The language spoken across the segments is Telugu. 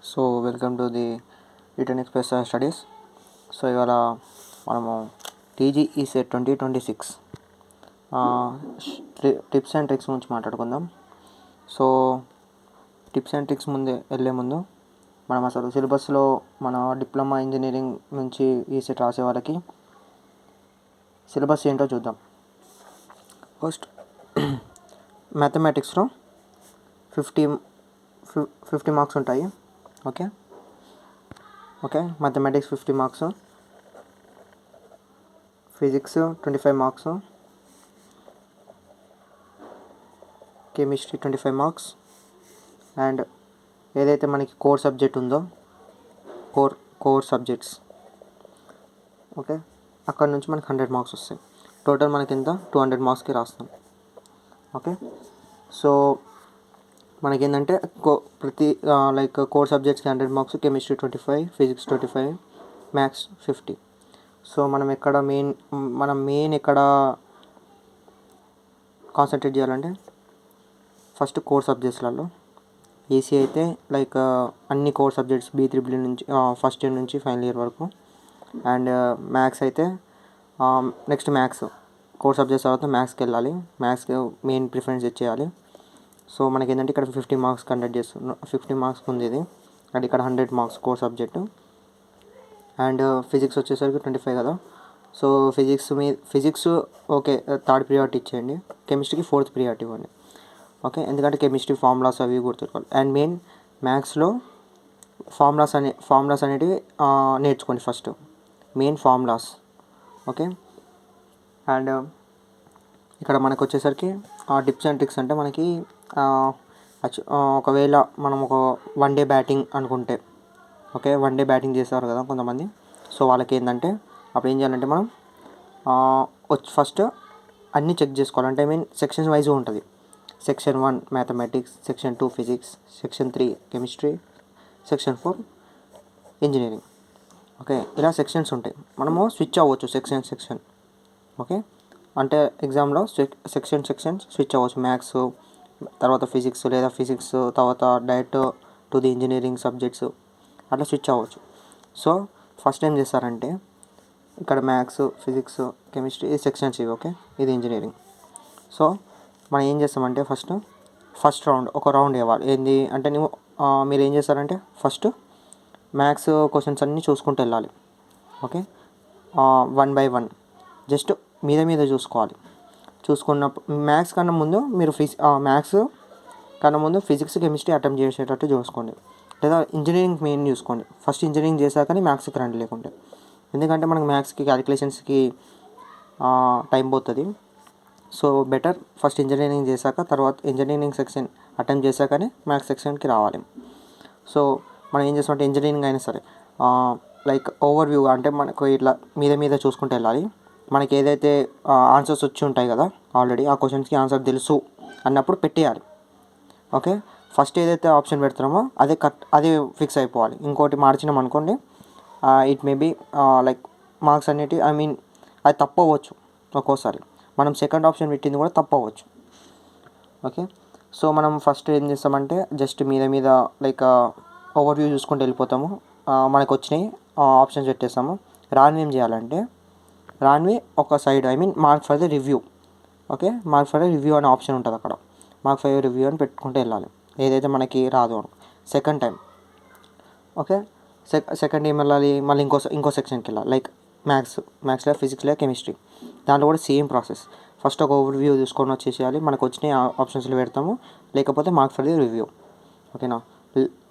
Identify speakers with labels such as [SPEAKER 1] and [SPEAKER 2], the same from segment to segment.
[SPEAKER 1] So welcome to the return express studies. So ఇవాళ మనము TGE set 2026 tips and tricks గురించి మాట్లాడుకుందాం. సో టిప్స్ అండ్ ట్రిక్స్ వెళ్ళే ముందు మనం అసలు సిలబస్లో మన డిప్లొమా ఇంజనీరింగ్ నుంచి ఈ సెట్ రాసే వాళ్ళకి సిలబస్ ఏంటో చూద్దాం. ఫస్ట్ మ్యాథమెటిక్స్లో 50 మార్క్స్ ఉంటాయి. Okay mathematics 50 marks, physics 25 marks, chemistry 25 marks, and ఏదైతే మనకి కోర్ సబ్జెక్ట్ ఉందో కోర్ సబ్జెక్ట్స్ ఓకే అక్కడ నుంచి మనకి 100 మార్క్స్ వస్తాయి. టోటల్ మనకి ఎంత 200 మార్క్స్కి రాస్తాం. ఓకే సో మనకేంటంటే ప్రతి కోర్ సబ్జెక్ట్స్కి 100 marks, chemistry 25, physics 25, maths 50. So మనం మెయిన్ ఎక్కడ కాన్సన్ట్రేట్ చేయాలంటే ఫస్ట్ కోర్ సబ్జెక్ట్స్లలో ఈసీ అయితే అన్ని కోర్ సబ్జెక్ట్స్ B3 నుంచి ఫస్ట్ ఇయర్ నుంచి ఫైనల్ ఇయర్ వరకు, అండ్ మ్యాథ్స్ అయితే నెక్స్ట్ మ్యాథ్స్ కోర్ సబ్జెక్ట్స్ తర్వాత మ్యాథ్స్కి వెళ్ళాలి. మ్యాథ్స్కి మెయిన్ ప్రిఫరెన్స్ ఇచ్చేయాలి. సో మనకి ఏంటంటే ఇక్కడ 50 మార్క్స్ కండక్ట్ చేస్తున్నాం, 50 మార్క్స్ ఉంది ఇది, అండ్ ఇక్కడ 100 marks core subject, and physics వచ్చేసరికి 25 కదా. So physics okay third priority ఇచ్చేయండి, కెమిస్ట్రీకి 4th ప్రియారిటీ ఇవ్వండి. ఓకే ఎందుకంటే కెమిస్ట్రీ ఫార్ములాస్ అవి గుర్తుపెట్టుకోవాలి. అండ్ మెయిన్ మ్యాథ్స్లో ఫార్ములాస్ అనేటివి నేర్చుకోండి first, main formulas. Okay and ఇక్కడ మనకు వచ్చేసరికి టిప్స్ అండ్ ట్రిక్స్ అంటే మనకి ఒకవేళ మనం ఒక వన్ డే బ్యాటింగ్ అనుకుంటే, ఓకే వన్ డే బ్యాటింగ్ చేస్తారు కదా కొంతమంది. సో వాళ్ళకి ఏంటంటే అప్పుడు ఏం చేయాలంటే మనం ఫస్ట్ అన్నీ చెక్ చేసుకోవాలి. అంటే సెక్షన్స్ వైజ్ ఉంటుంది. Section 1 mathematics, section 2 physics, section 3 chemistry, section 4 engineering. Okay ఇలా సెక్షన్స్ ఉంటాయి. మనము స్విచ్ అవ్వచ్చు సెక్షన్. ఓకే అంటే ఎగ్జామ్లో సెక్షన్ స్విచ్ అవ్వచ్చు. మ్యాథ్స్ తర్వాత ఫిజిక్స్, లేదా ఫిజిక్స్ తర్వాత direct to the engineering subjects అట్లా స్విచ్ అవ్వచ్చు. సో ఫస్ట్ ఏం చేస్తారంటే ఇక్కడ మ్యాథ్స్, ఫిజిక్స్, కెమిస్ట్రీ ఈ సెక్షన్స్ ఇవి. ఓకే ఇది ఇంజనీరింగ్. సో మనం ఏం చేస్తామంటే ఫస్ట్ ఒక రౌండ్ ఇవ్వాలి. ఏంది అంటే మీరు ఏం చేస్తారంటే ఫస్ట్ మ్యాథ్స్ క్వశ్చన్స్ అన్నీ చూసుకుంటూ వెళ్ళాలి. ఓకే 1 by 1 జస్ట్ మీద చూసుకోవాలి. చూసుకున్నప్పుడు మ్యాథ్స్ కన్నా ముందు మీరు మ్యాథ్స్ కన్నా ముందు ఫిజిక్స్, కెమిస్ట్రీ అటెంప్ట్ చేసేటట్టు చూసుకోండి, లేదా ఇంజనీరింగ్ మెయిన్ చూసుకోండి. ఫస్ట్ ఇంజనీరింగ్ చేశాకని మ్యాథ్స్కి రండి లేకుంటే, ఎందుకంటే మనకు మ్యాథ్స్కి క్యాలిక్యులేషన్స్కి టైం పోతుంది. సో బెటర్ ఫస్ట్ ఇంజనీరింగ్ చేశాక తర్వాత ఇంజనీరింగ్ సెక్షన్ అటెంప్ట్ చేశాకనే మ్యాథ్స్ సెక్షన్కి రావాలి. సో మనం ఏం చేస్తామంటే ఇంజనీరింగ్ అయినా సరే ఓవర్వ్యూ అంటే మనకు ఇట్లా మీద చూసుకుంటూ వెళ్ళాలి. మనకి ఏదైతే ఆన్సర్స్ వచ్చి ఉంటాయి కదా ఆల్రెడీ ఆ క్వశ్చన్స్కి ఆన్సర్ తెలుసు అన్నప్పుడు పెట్టేయాలి. ఓకే ఫస్ట్ ఏదైతే ఆప్షన్ పెడతామో అదే ఫిక్స్ అయిపోవాలి. ఇంకోటి మార్చినాం అనుకోండి ఇట్ మే బీ మార్క్స్ అనేటివి అది తప్పు అవ్వచ్చు. ఒక్కోసారి మనం సెకండ్ ఆప్షన్ పెట్టింది కూడా తప్పు అవ్వచ్చు. ఓకే సో మనం ఫస్ట్ ఏం చేస్తామంటే జస్ట్ మీద ఓవర్వ్యూ చూసుకుంటూ వెళ్ళిపోతాము. మనకు వచ్చినాయి ఆప్షన్స్ పెట్టేస్తాము. రానివి ఏం చేయాలంటే ఒక side mark for the review. Okay mark for the review అనే ఆప్షన్ ఉంటుంది అక్కడ. మార్క్ ఫర్ రివ్యూ అని పెట్టుకుంటూ వెళ్ళాలి ఏదైతే మనకి రాదు అని. సెకండ్ టైం ఓకే సెకండ్ ఏం వెళ్ళాలి మళ్ళీ ఇంకో సెక్షన్కి వెళ్ళాలి. మ్యాథ్స్లో, ఫిజిక్స్లో, కెమిస్ట్రీ దాంట్లో కూడా సేమ్ ప్రాసెస్. ఫస్ట్ ఒక ఓవర్వ్యూ తీసుకొని వచ్చేసేయాలి. మనకు వచ్చిన ఆప్షన్స్లో పెడతాము, లేకపోతే మార్క్ ఫర్ ది రివ్యూ. ఓకేనా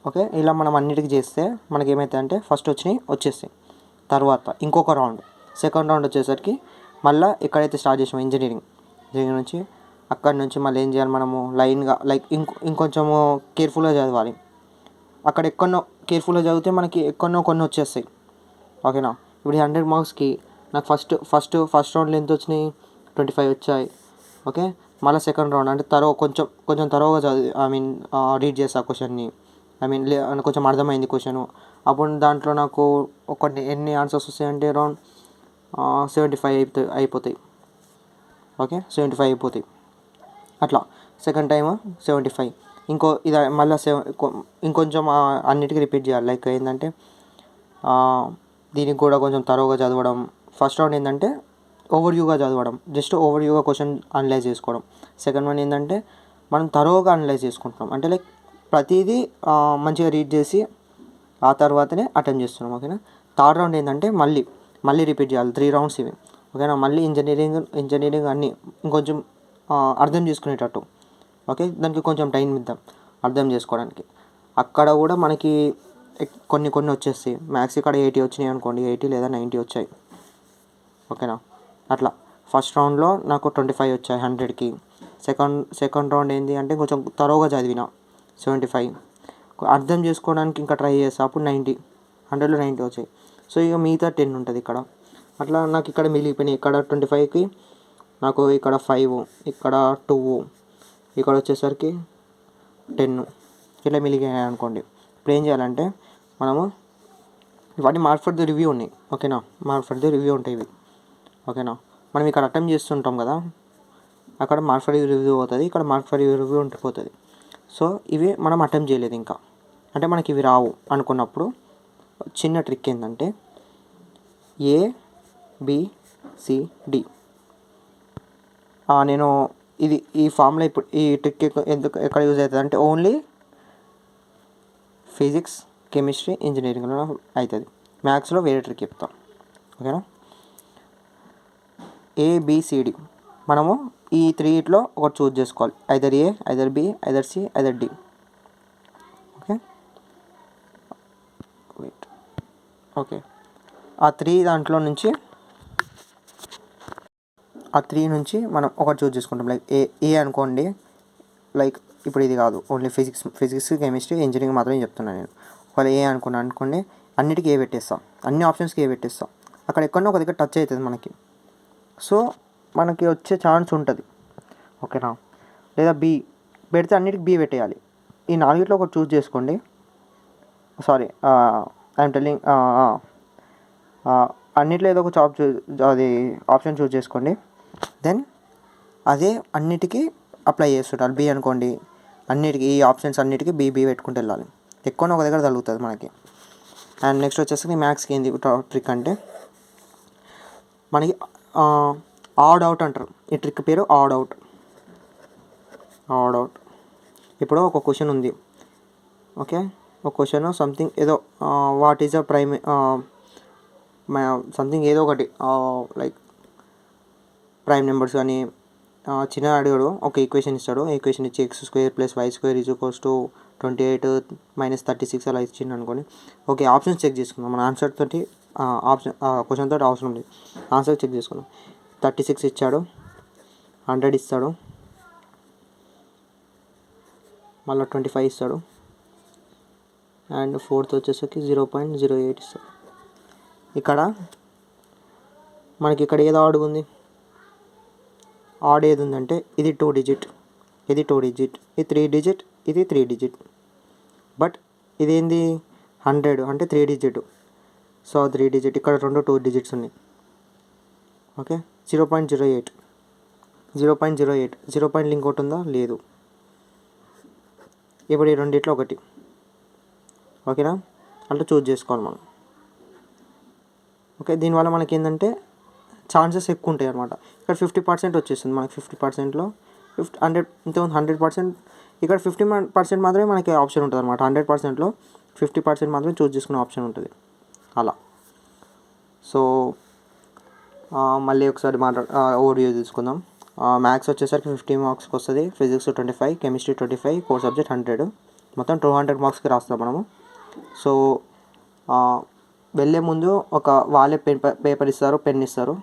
[SPEAKER 1] ఓకే ఇలా మనం అన్నిటికీ చేస్తే మనకి ఏమవుతాయంటే ఫస్ట్ వచ్చేస్తాయి. తర్వాత ఇంకొక రౌండ్, సెకండ్ రౌండ్ వచ్చేసరికి మళ్ళీ ఎక్కడైతే స్టార్ట్ చేసామో ఇంజనీరింగ్ నుంచి అక్కడి నుంచి మళ్ళీ ఏం చేయాలి మనము లైన్గా ఇంకొంచెము కేర్ఫుల్గా చదవాలి. అక్కడ ఎక్కడో కేర్ఫుల్గా చదివితే మనకి ఎక్కడో కొన్ని వచ్చేస్తాయి. ఓకేనా ఇప్పుడు 100 మార్క్స్కి నాకు ఫస్ట్ రౌండ్లో ఎంత వచ్చినాయి 25 వచ్చాయి. ఓకే మళ్ళీ సెకండ్ రౌండ్ అంటే కొంచెం తరోగా చదివి రీడ్ చేసా క్వశ్చన్ని, కొంచెం అర్థమైంది క్వశ్చన్. అప్పుడు దాంట్లో నాకు ఎన్ని ఆన్సర్స్ వస్తాయంటే అరౌండ్ 75 అయిపోతాయి. ఓకే 75 అయిపోతాయి. అట్లా సెకండ్ టైం 75, ఇది మళ్ళీ ఇంకొంచెం అన్నిటికీ రిపీట్ చేయాలి. లైక్ ఏంటంటే దీనికి కూడా కొంచెం తరోగా చదవడం. ఫస్ట్ రౌండ్ ఏంటంటే ఓవర్వ్యూగా చదవడం, జస్ట్ ఓవర్వ్యూగా క్వశ్చన్ అనలైజ్ చేసుకోవడం. సెకండ్ వన్ ఏంటంటే మనం తరోగా అనలైజ్ చేసుకుంటున్నాం, అంటే లైక్ ప్రతిదీ మంచిగా రీడ్ చేసి ఆ తర్వాతనే అటెంప్ట్ చేస్తున్నాం. ఓకేనా. థర్డ్ రౌండ్ ఏంటంటే మళ్ళీ రిపీట్ చేయాలి. 3 రౌండ్స్ ఇవి. ఓకేనా. మళ్ళీ ఇంజనీరింగ్ అన్నీ ఇంకొంచెం అర్థం చేసుకునేటట్టు. ఓకే. దానికి కొంచెం టైం ఇద్దాం అర్థం చేసుకోవడానికి. అక్కడ కూడా మనకి కొన్ని వచ్చేస్తాయి. మ్యాథ్స్ ఇక్కడ 80 వచ్చినాయి అనుకోండి, 80 లేదా 90 వచ్చాయి. ఓకేనా. అట్లా ఫస్ట్ రౌండ్లో నాకు 25 వచ్చాయి 100కి. సెకండ్ రౌండ్ ఏంటి అంటే కొంచెం తరోగా చదివిన 75. అర్థం చేసుకోవడానికి ఇంకా ట్రై చేస్తా, అప్పుడు 90. 100లో 90 వచ్చాయి. సో ఇక మిగతా 10 ఉంటుంది ఇక్కడ. అట్లా నాకు ఇక్కడ మిగిలిపోయినాయి. ఇక్కడ 25కి నాకు ఇక్కడ 5, ఇక్కడ 2, ఇక్కడ వచ్చేసరికి 10 ఇట్లా మిగిలినాయి అనుకోండి. ఇప్పుడు ఏం చేయాలంటే మనము ఇవన్నీ మార్క్ ఫర్ ది రివ్యూ ఉన్నాయి. ఓకేనా. మార్క్ ఫర్ ది రివ్యూ ఉంటాయి ఇవి. ఓకేనా. మనం ఇక్కడ అటెంప్ట్ చేస్తుంటాం కదా, అక్కడ మార్క్ ఫర్ రివ్యూ అవుతుంది, ఇక్కడ మార్క్ ఫర్ రివ్యూ ఉండిపోతుంది. సో ఇవి మనం అటెంప్ట్ చేయలేదు ఇంకా, అంటే మనకి ఇవి రావు అనుకున్నప్పుడు చిన్న ట్రిక్ ఏంటంటే ABCD. నేను ఈ ఫామ్లో ఇప్పుడు ఈ ట్రిక్ ఎక్కడ యూజ్ అవుతుంది అంటే ఓన్లీ ఫిజిక్స్, కెమిస్ట్రీ, ఇంజనీరింగ్లో అవుతుంది. మ్యాథ్స్లో వేరే ట్రిక్ చెప్తాం. ఓకేనా. ABCD మనము ఈ 3లో ఒకటి చూజ్ చేసుకోవాలి. Either A, either B, either C, either D. Okay. Okay. ఆ 3 దాంట్లో నుంచి మనం ఒకటి చూజ్ చేసుకుంటాం. లైక్ ఏ అనుకోండి. లైక్ ఇప్పుడు ఇది కాదు, ఓన్లీ ఫిజిక్స్, కెమిస్ట్రీ, ఇంజనీరింగ్ మాత్రమే చెప్తున్నాను నేను. ఒకవేళ ఏ అనుకోండి, అన్నిటికీ ఏ పెట్టేస్తాం, అన్ని ఆప్షన్స్కి ఏ పెట్టేస్తాం. అక్కడ ఎక్కడో ఒక దగ్గర టచ్ అవుతుంది మనకి. సో మనకి వచ్చే ఛాన్స్ ఉంటుంది. ఓకేనా. లేదా బి పెడితే అన్నిటికి బి పెట్టేయాలి. ఈ 4లో ఒకటి చూజ్ చేసుకోండి. సారీ, ఐఎమ్ టెల్లింగ్, అన్నిట్లో ఏదో ఒక ఆప్షన్ చూజ్ చేసుకోండి. దెన్ అదే అన్నిటికీ అప్లై చేస్తుంటారు. బి అనుకోండి, అన్నిటికీ ఈ ఆప్షన్స్ అన్నిటికీ బి పెట్టుకుంటూ వెళ్ళాలి. ఎక్కువ ఒక దగ్గర తగులుతుంది మనకి. అండ్ నెక్స్ట్ వచ్చేసి మ్యాథ్స్కి ఏంది ట్రిక్ అంటే మనకి ఆడ్ అవుట్ అంటారు. ఈ ట్రిక్ పేరు ఆడ్ అవుట్. ఇప్పుడు ఒక క్వశ్చన్ ఉంది. ఓకే. ఒక క్వశ్చన్ సంథింగ్ ఏదో what is a prime something ఏదో ఒకటి లైక్ ప్రైమ్ నెంబర్స్ కానీ చిన్న అడిగాడు. ఒక ఈక్వేషన్ ఇస్తాడు. ఈక్వేషన్ ఇచ్చి x² + y² = 28 - 36 అలా ఇచ్చిండు అనుకోండి. ఓకే. ఆప్షన్స్ చెక్ చేసుకుందాం. మన ఆన్సర్ తోటి క్వశ్చన్ తోటి అవసరం లేదు, ఆన్సర్ చెక్ చేసుకుందాం. 36 ఇచ్చాడు, 100 ఇస్తాడు, మళ్ళీ 25 ఇస్తాడు, అండ్ ఫోర్త్ వచ్చేసరికి 0.08 ఇస్తాడు. ఇక్కడ మనకి ఇక్కడ ఏదో ఆడ్ ఉంది. ఆడ్ ఏది ఉందంటే ఇది 2 డిజిట్, ఇది 2 డిజిట్, ఇది 3 డిజిట్, ఇది 3 డిజిట్. బట్ ఇదేంది 100 అంటే 3 డిజిట్. సో 3 డిజిట్, ఇక్కడ 2 డిజిట్స్ ఉన్నాయి. ఓకే. 0.08 0 పాయింట్ ఇంకోటి ఉందా? లేదు. ఇప్పుడు ఈ రెండిట్లో ఒకటి. ఓకేనా. అంటే చూజ్ చేసుకోవాలి మనం. ఓకే. దీనివల్ల మనకి ఏంటంటే ఛాన్సెస్ ఎక్కువ ఉంటాయి అన్నమాట. ఇక్కడ 50% వచ్చేస్తుంది మనకి. 50%లో 100 ఇంతకుముందు 100%, ఇక్కడ 50% మాత్రమే మనకి ఆప్షన్ ఉంటుంది అనమాట. 100%లో 50% మాత్రమే చూజ్ చేసుకునే ఆప్షన్ ఉంటుంది అలా. సో మళ్ళీ ఒకసారి ఓవర్వ్యూ తీసుకుందాం. మ్యాథ్స్ వచ్చేసరికి 50 మార్క్స్కి వస్తుంది, ఫిజిక్స్ 25, కెమిస్ట్రీ 25, కోర్ సబ్జెక్ట్ 100, మొత్తం 200 మార్క్స్కి రాస్తాం మనము. సో వెళ్ళే ముందు వాళ్ళే పేపర్ ఇస్తారు, పెన్ ఇస్తారు.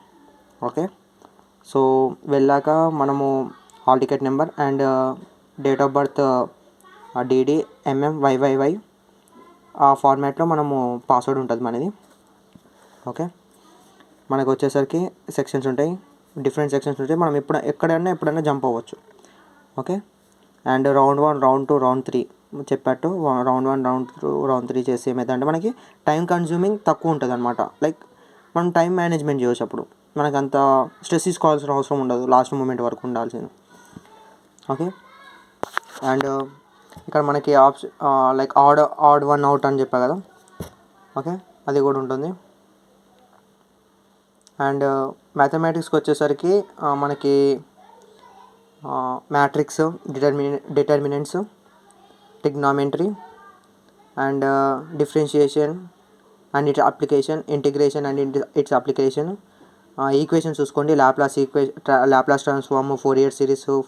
[SPEAKER 1] ఓకే. సో వెళ్ళాక మనము hall ticket number and date of birth, DD, MM, YYY ఆ ఫార్మాట్లో మనము పాస్వర్డ్ ఉంటుంది మనది. ఓకే. మనకు వచ్చేసరికి సెక్షన్స్ ఉంటాయి, డిఫరెంట్ సెక్షన్స్ ఉంటాయి. మనం ఎప్పుడైనా జంప్ అవ్వచ్చు. Okay. And round 1, round 2, round 3 చెప్పట్టు రౌండ్ 1, రౌండ్ 2, రౌండ్ 3 చేసి ఏమైందంటే మనకి టైం కన్జ్యూమింగ్ తక్కువ ఉంటుంది అనమాట. లైక్ మనం టైం మేనేజ్మెంట్ చేయవచ్చు. అప్పుడు మనకు అంత స్ట్రెస్ తీసుకోవాల్సిన అవసరం ఉండదు, లాస్ట్ మూమెంట్ వరకు ఉండాల్సింది. ఓకే. అండ్ ఇక్కడ మనకి లైక్ ఆడ్ వన్ అవుట్ అని చెప్పా కదా, ఓకే, అది కూడా ఉంటుంది. అండ్ మ్యాథమెటిక్స్కి వచ్చేసరికి మనకి matrix, determinants, trigonometry and differentiation and its application, integration and its application. Equation చూసుకోండి, లాప్లాస్ ట్రాన్స్ఫార్మ్, ఫోరియర్ సిరీస్,